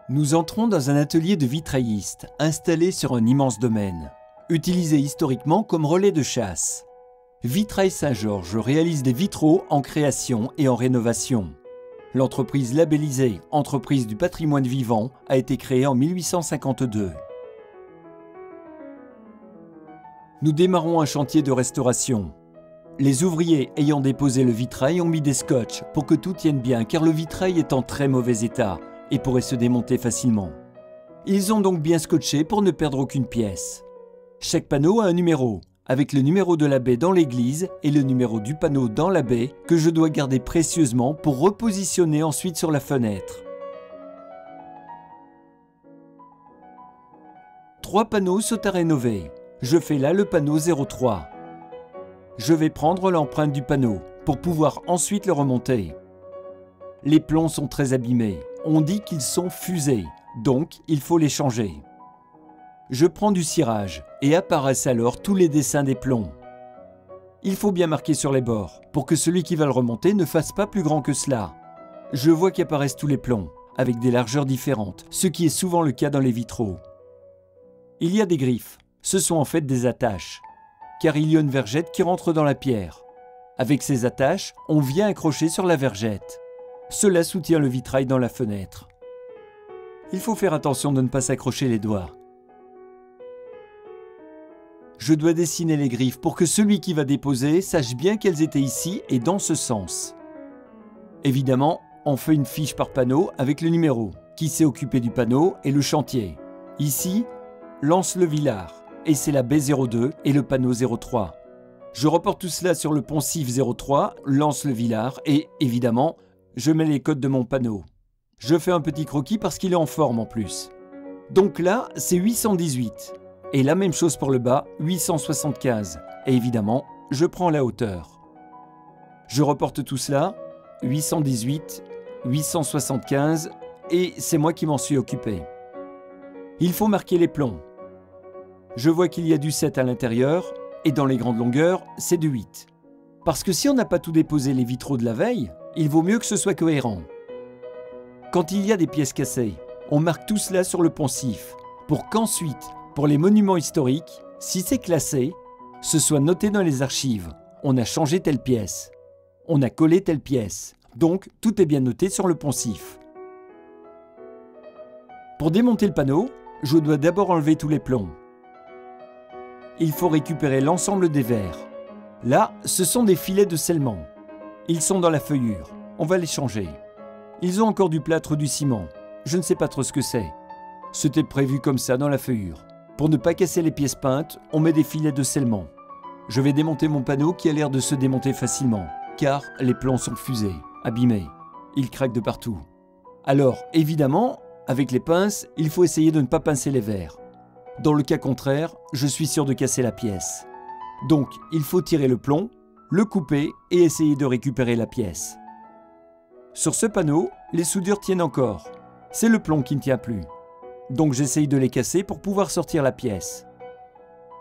Nous entrons dans un atelier de vitrailliste installé sur un immense domaine, utilisé historiquement comme relais de chasse. Vitrail Saint-Georges réalise des vitraux en création et en rénovation. L'entreprise labellisée Entreprise du patrimoine vivant a été créée en 1852. Nous démarrons un chantier de restauration. Les ouvriers ayant déposé le vitrail ont mis des scotch pour que tout tienne bien car le vitrail est en très mauvais état et pourrait se démonter facilement. Ils ont donc bien scotché pour ne perdre aucune pièce. Chaque panneau a un numéro, avec le numéro de la baie dans l'église et le numéro du panneau dans la baie que je dois garder précieusement pour repositionner ensuite sur la fenêtre. 3 panneaux sont à rénover. Je fais là le panneau 03. Je vais prendre l'empreinte du panneau pour pouvoir ensuite le remonter. Les plombs sont très abîmés. On dit qu'ils sont fusés, donc il faut les changer. Je prends du cirage et apparaissent alors tous les dessins des plombs. Il faut bien marquer sur les bords pour que celui qui va le remonter ne fasse pas plus grand que cela. Je vois qu'apparaissent tous les plombs avec des largeurs différentes, ce qui est souvent le cas dans les vitraux. Il y a des griffes, ce sont en fait des attaches, car il y a une vergette qui rentre dans la pierre. Avec ces attaches, on vient accrocher sur la vergette. Cela soutient le vitrail dans la fenêtre. Il faut faire attention de ne pas s'accrocher les doigts. Je dois dessiner les griffes pour que celui qui va déposer sache bien qu'elles étaient ici et dans ce sens. Évidemment, on fait une fiche par panneau avec le numéro, qui s'est occupé du panneau et le chantier. Ici, Lance-le-Villard, et c'est la baie 02 et le panneau 03. Je reporte tout cela sur le poncif 03, Lance-le-Villard, et évidemment, je mets les codes de mon panneau. Je fais un petit croquis parce qu'il est en forme en plus. Donc là, c'est 818. Et la même chose pour le bas, 875. Et évidemment, je prends la hauteur. Je reporte tout cela, 818, 875, et c'est moi qui m'en suis occupé. Il faut marquer les plombs. Je vois qu'il y a du 7 à l'intérieur, et dans les grandes longueurs, c'est du 8. Parce que si on n'a pas tout déposé les vitraux de la veille, il vaut mieux que ce soit cohérent. Quand il y a des pièces cassées, on marque tout cela sur le poncif, pour qu'ensuite, pour les monuments historiques, si c'est classé, ce soit noté dans les archives. On a changé telle pièce, on a collé telle pièce, donc tout est bien noté sur le poncif. Pour démonter le panneau, je dois d'abord enlever tous les plombs. Il faut récupérer l'ensemble des verres. Là, ce sont des filets de scellement. Ils sont dans la feuillure. On va les changer. Ils ont encore du plâtre ou du ciment. Je ne sais pas trop ce que c'est. C'était prévu comme ça dans la feuillure. Pour ne pas casser les pièces peintes, on met des filets de scellement. Je vais démonter mon panneau qui a l'air de se démonter facilement, car les plombs sont fusés, abîmés. Ils craquent de partout. Alors, évidemment, avec les pinces, il faut essayer de ne pas pincer les verres. Dans le cas contraire, je suis sûr de casser la pièce. Donc, il faut tirer le plomb, le couper et essayer de récupérer la pièce. Sur ce panneau, les soudures tiennent encore. C'est le plomb qui ne tient plus. Donc j'essaye de les casser pour pouvoir sortir la pièce.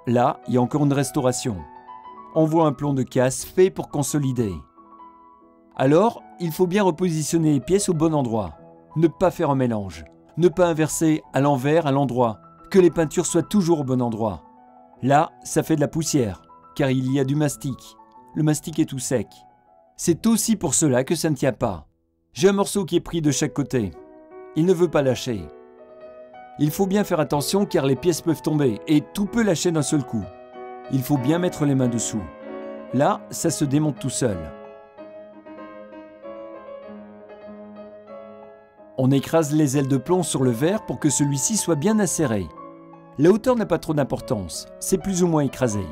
Là, il y a encore une restauration. On voit un plomb de casse fait pour consolider. Alors, il faut bien repositionner les pièces au bon endroit. Ne pas faire un mélange. Ne pas inverser à l'envers à l'endroit. Que les peintures soient toujours au bon endroit. Là, ça fait de la poussière, car il y a du mastic. Le mastic est tout sec. C'est aussi pour cela que ça ne tient pas. J'ai un morceau qui est pris de chaque côté. Il ne veut pas lâcher. Il faut bien faire attention car les pièces peuvent tomber et tout peut lâcher d'un seul coup. Il faut bien mettre les mains dessous. Là, ça se démonte tout seul. On écrase les ailes de plomb sur le verre pour que celui-ci soit bien acéré. La hauteur n'a pas trop d'importance, c'est plus ou moins écrasé.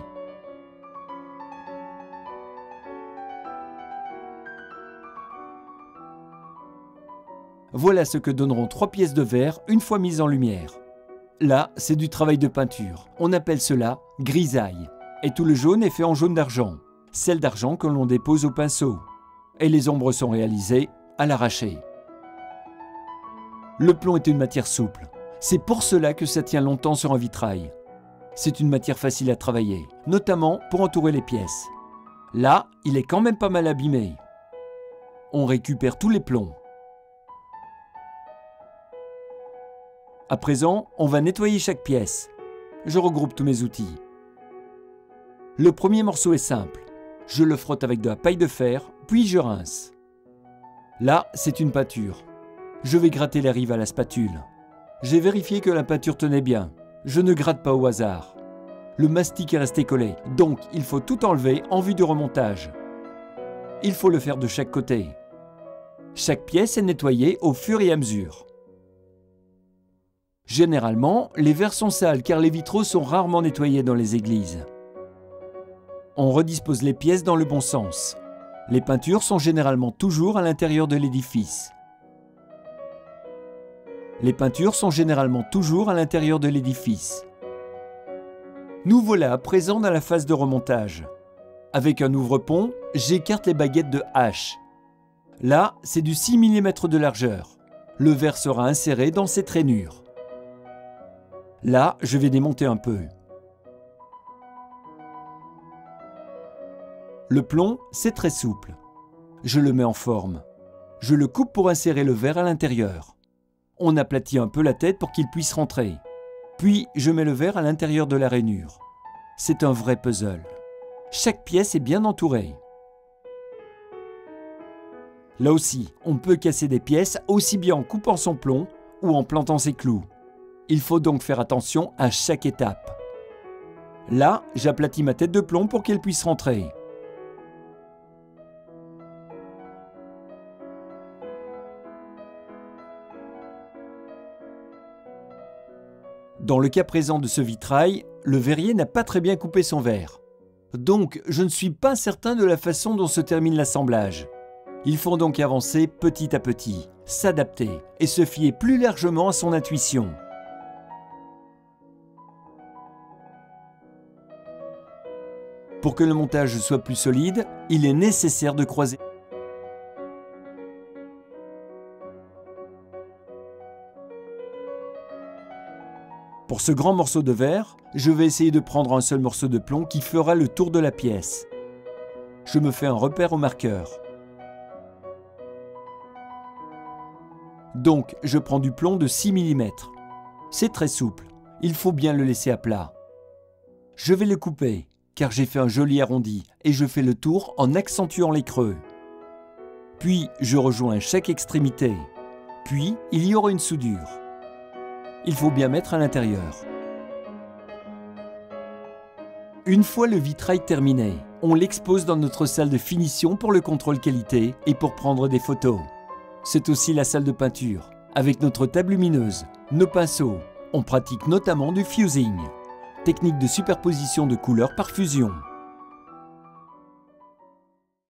Voilà ce que donneront 3 pièces de verre une fois mises en lumière. Là, c'est du travail de peinture. On appelle cela grisaille. Et tout le jaune est fait en jaune d'argent. Celle d'argent que l'on dépose au pinceau. Et les ombres sont réalisées à l'arraché. Le plomb est une matière souple. C'est pour cela que ça tient longtemps sur un vitrail. C'est une matière facile à travailler, notamment pour entourer les pièces. Là, il est quand même pas mal abîmé. On récupère tous les plombs. À présent, on va nettoyer chaque pièce. Je regroupe tous mes outils. Le premier morceau est simple. Je le frotte avec de la paille de fer, puis je rince. Là, c'est une peinture. Je vais gratter les rives à la spatule. J'ai vérifié que la peinture tenait bien. Je ne gratte pas au hasard. Le mastic est resté collé, donc il faut tout enlever en vue du remontage. Il faut le faire de chaque côté. Chaque pièce est nettoyée au fur et à mesure. Généralement, les verres sont sales car les vitraux sont rarement nettoyés dans les églises. On redispose les pièces dans le bon sens. Les peintures sont généralement toujours à l'intérieur de l'édifice. Les peintures sont généralement toujours à l'intérieur de l'édifice. Nous voilà à présent dans la phase de remontage. Avec un ouvre-pont, j'écarte les baguettes de hache. Là, c'est du 6 mm de largeur. Le verre sera inséré dans cette rainure. Là, je vais démonter un peu. Le plomb, c'est très souple. Je le mets en forme. Je le coupe pour insérer le verre à l'intérieur. On aplatit un peu la tête pour qu'il puisse rentrer. Puis, je mets le verre à l'intérieur de la rainure. C'est un vrai puzzle. Chaque pièce est bien entourée. Là aussi, on peut casser des pièces aussi bien en coupant son plomb ou en plantant ses clous. Il faut donc faire attention à chaque étape. Là, j'aplatis ma tête de plomb pour qu'elle puisse rentrer. Dans le cas présent de ce vitrail, le verrier n'a pas très bien coupé son verre. Donc, je ne suis pas certain de la façon dont se termine l'assemblage. Il faut donc avancer petit à petit, s'adapter et se fier plus largement à son intuition. Pour que le montage soit plus solide, il est nécessaire de croiser. Pour ce grand morceau de verre, je vais essayer de prendre un seul morceau de plomb qui fera le tour de la pièce. Je me fais un repère au marqueur. Donc, je prends du plomb de 6 mm. C'est très souple, il faut bien le laisser à plat. Je vais le couper, car j'ai fait un joli arrondi et je fais le tour en accentuant les creux. Puis, je rejoins chaque extrémité. Puis, il y aura une soudure. Il faut bien mettre à l'intérieur. Une fois le vitrail terminé, on l'expose dans notre salle de finition pour le contrôle qualité et pour prendre des photos. C'est aussi la salle de peinture. Avec notre table lumineuse, nos pinceaux, on pratique notamment du fusing, technique de superposition de couleurs par fusion.